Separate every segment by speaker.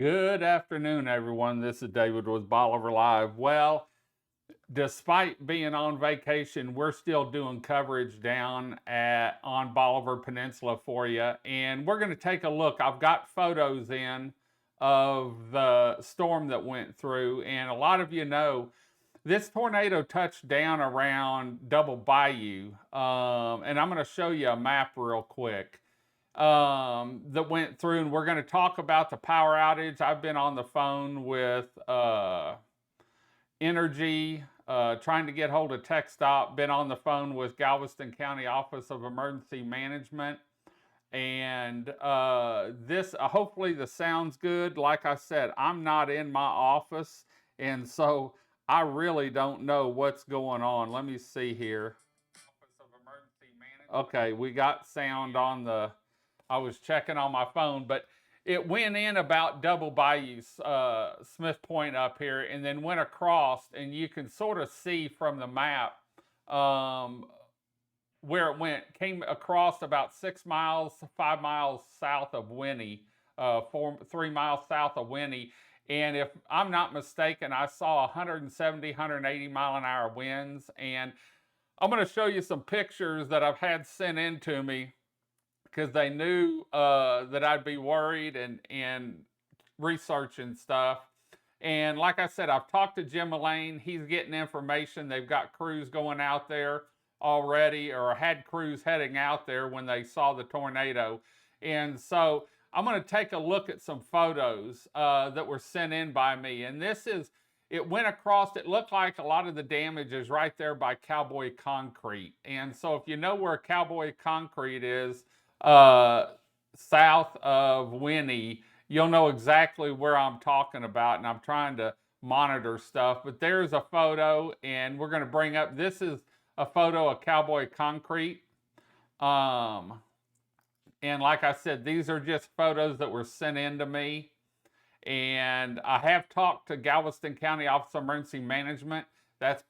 Speaker 1: Good afternoon, everyone. This is David with Bolivar Live. Well, despite being on vacation, we're still doing coverage down on Bolivar Peninsula for you. And we're going to take a look. I've got photos in of the storm that went through. And a lot of you know this tornado touched down around Double Bayou. And I'm going to show you a map real quick that went through, and we're going to talk about the power outage. I've been on the phone with Energy, trying to get hold of TechStop, been on the phone with Galveston County Office of Emergency Management, and this hopefully the sound's good. Like I said, I'm not in my office, and so I really don't know what's going on. Let me see here. Office of Emergency Management. Okay, we got sound on the, I was checking on my phone, but it went in about Double Bayou, Smith Point up here, and then went across, and you can sort of see from the map where it went. Came across about 6 miles, 5 miles south of Winnie, 3 miles south of Winnie. And if I'm not mistaken, I saw 170, 180 mile an hour winds. And I'm going to show you some pictures that I've had sent in to me because they knew that I'd be worried and researching stuff. And like I said, I've talked to Jim Mullane. He's getting information. They've got crews going out there already, or had crews heading out there when they saw the tornado. And so I'm going to take a look at some photos that were sent in by me. And this is, it went across, it looked like a lot of the damage is right there by Cowboy Concrete. And so if you know where Cowboy Concrete is, south of Winnie, you'll know exactly where I'm talking about, and I'm trying to monitor stuff. But there's a photo, and we're going to bring up, this is a photo of Cowboy Concrete. And like I said, these are just photos that were sent in to me. And I have talked to Galveston County Office of Emergency Management. That's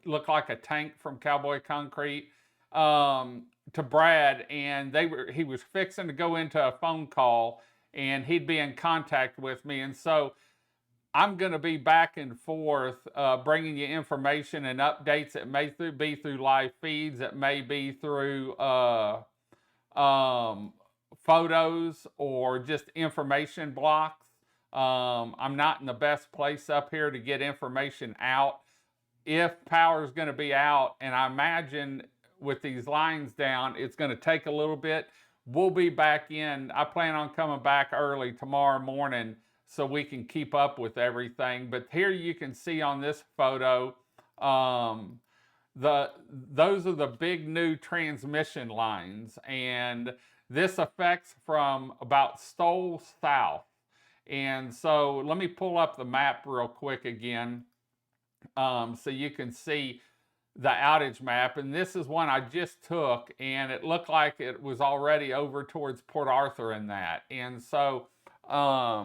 Speaker 1: looked like a tank from Cowboy Concrete. To Brad, and he was fixing to go into a phone call, and he'd be in contact with me. And so I'm going to be back and forth bringing you information and updates. It may be through live feeds. It may be through photos or just information blocks. I'm not in the best place up here to get information out. If power is going to be out, and I imagine with these lines down, it's going to take a little bit. We'll be back in. I plan on coming back early tomorrow morning so we can keep up with everything. But here you can see on this photo, those are the big new transmission lines, and this affects from about Stoll south. And so let me pull up the map real quick again, so you can see the outage map. And this is one I just took, and it looked like it was already over towards Port Arthur in that. And so I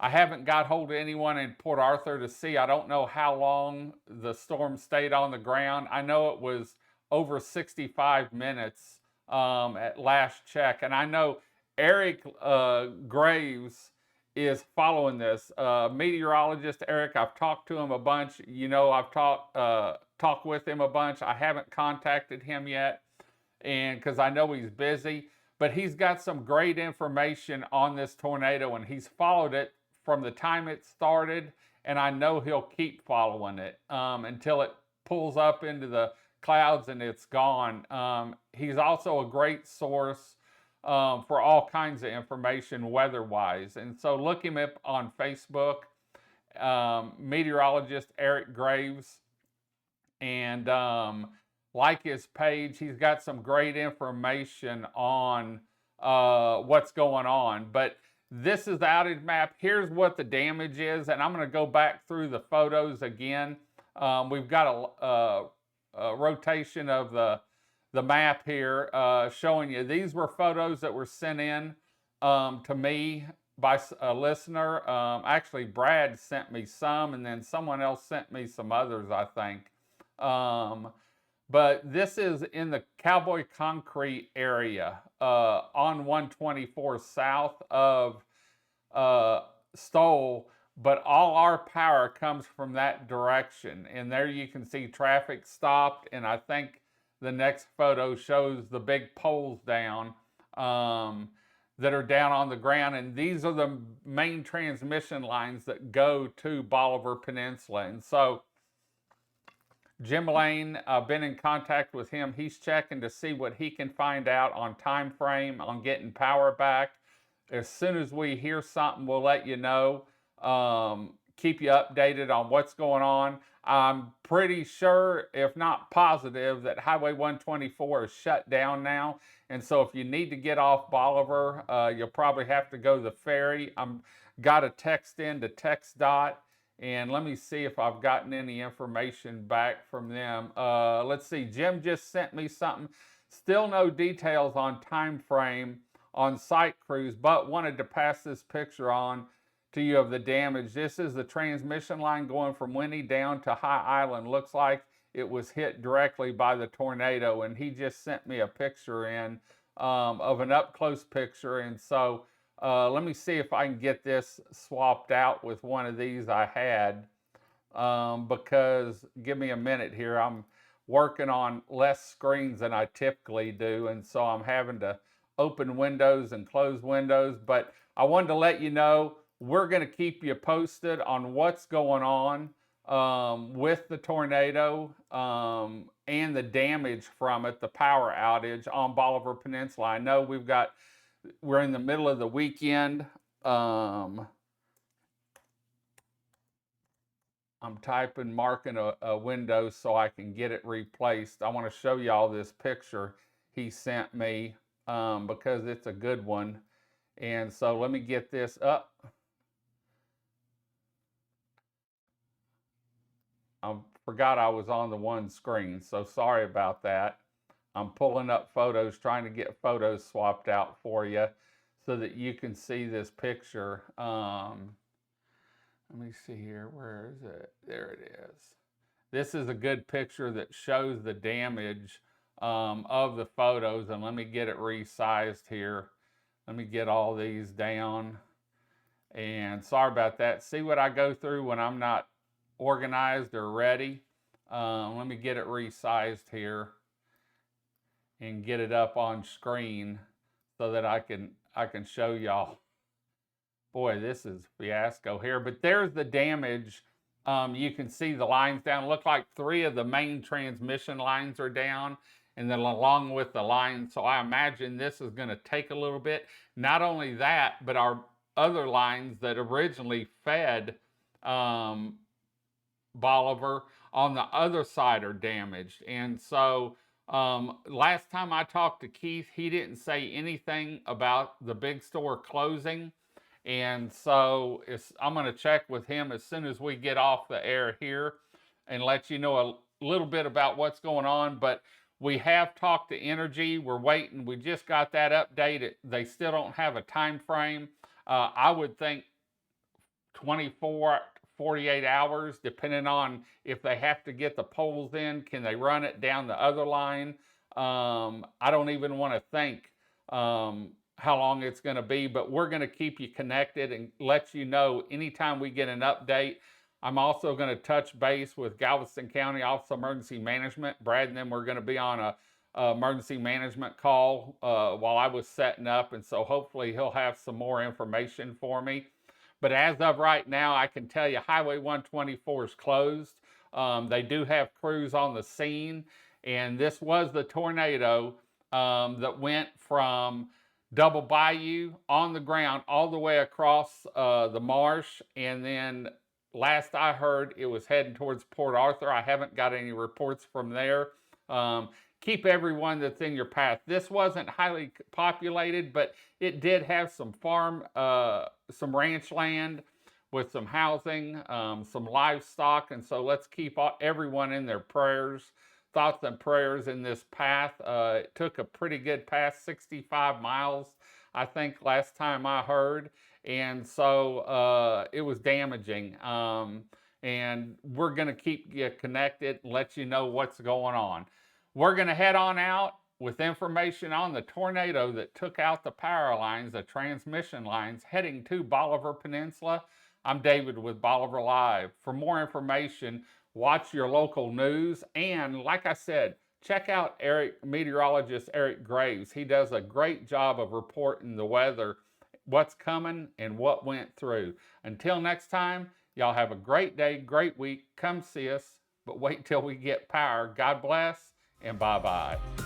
Speaker 1: haven't got hold of anyone in Port Arthur to see. I don't know how long the storm stayed on the ground. I know it was over 65 minutes at last check. And I know Eric Graves is following this. Meteorologist Eric, I've talked to him a bunch. You know, I've talked with him a bunch. I haven't contacted him yet, and because I know he's busy, but he's got some great information on this tornado, and he's followed it from the time it started, and I know he'll keep following it until it pulls up into the clouds and it's gone. He's also a great source for all kinds of information weather-wise. And so look him up on Facebook, meteorologist Eric Graves, and like his page. He's got some great information on what's going on. But this is the outage map. Here's what the damage is, and I'm going to go back through the photos again. We've got a rotation of the map here showing you. These were photos that were sent in to me by a listener. Actually, Brad sent me some, and then someone else sent me some others, I think. But this is in the Cowboy Concrete area on 124 south of stole, but all our power comes from that direction. And there you can see traffic stopped, and I think the next photo shows the big poles down that are down on the ground. And these are the main transmission lines that go to Bolivar Peninsula. And so Jim Lane, I've been in contact with him. He's checking to see what he can find out on time frame on getting power back. As soon as we hear something, we'll let you know. Keep you updated on what's going on. I'm pretty sure, if not positive, that Highway 124 is shut down now. And so if you need to get off Bolivar, you'll probably have to go to the ferry. I'm got a text in to TxDOT, and let me see if I've gotten any information back from them. Let's see, Jim just sent me something. Still no details on time frame on site crews, but wanted to pass this picture on to you of the damage. This is the transmission line going from Winnie down to High Island. Looks like it was hit directly by the tornado, and he just sent me a picture in of an up close picture. And so let me see if I can get this swapped out with one of these I had, because give me a minute here. I'm working on less screens than I typically do, and so I'm having to open windows and close windows. But I wanted to let you know we're going to keep you posted on what's going on with the tornado and the damage from it, the power outage on Bolivar Peninsula. I know we're in the middle of the weekend. I'm marking a window so I can get it replaced. I want to show y'all this picture he sent me because it's a good one. And so let me get this up. I forgot I was on the one screen, so sorry about that. I'm pulling up photos, trying to get photos swapped out for you so that you can see this picture. Let me see here. Where is it? There it is. This is a good picture that shows the damage of the photos. And let me get it resized here. Let me get all these down. And sorry about that. See what I go through when I'm not organized or ready. Let me get it resized here and get it up on screen so that I can show y'all. Boy, this is fiasco here, but there's the damage. You can see the lines down. Look like 3 of the main transmission lines are down, and then along with the lines. So I imagine this is going to take a little bit. Not only that, but our other lines that originally fed Bolivar on the other side are damaged. And so last time I talked to Keith, he didn't say anything about the big store closing. And so I'm going to check with him as soon as we get off the air here and let you know a little bit about what's going on. But we have talked to Energy. We're waiting. We just got that update. They still don't have a time frame. I would think 24, 48 hours, depending on if they have to get the poles in. Can they run it down the other line? I don't even want to think how long it's going to be, but we're going to keep you connected and let you know anytime we get an update. I'm also going to touch base with Galveston County Office of Emergency Management. Brad and them were going to be on a emergency management call while I was setting up, and so hopefully he'll have some more information for me. But as of right now, I can tell you Highway 124 is closed. They do have crews on the scene, and this was the tornado that went from Double Bayou on the ground all the way across the marsh, and then last I heard it was heading towards Port Arthur. I haven't got any reports from there. Keep everyone that's in your path. This wasn't highly populated, but it did have some some ranch land with some housing, some livestock, and so let's keep everyone in their prayers, thoughts and prayers in this path. It took a pretty good path, 65 miles, I think, last time I heard, and so it was damaging. And we're going to keep you connected and let you know what's going on. We're going to head on out. with information on the tornado that took out the power lines, the transmission lines heading to Bolivar Peninsula. I'm David with Bolivar Live. For more information, watch your local news, and like I said, check out meteorologist Eric Graves. He does a great job of reporting the weather, what's coming and what went through. Until next time, y'all have a great day, great week. Come see us, but wait till we get power. God bless, and bye-bye.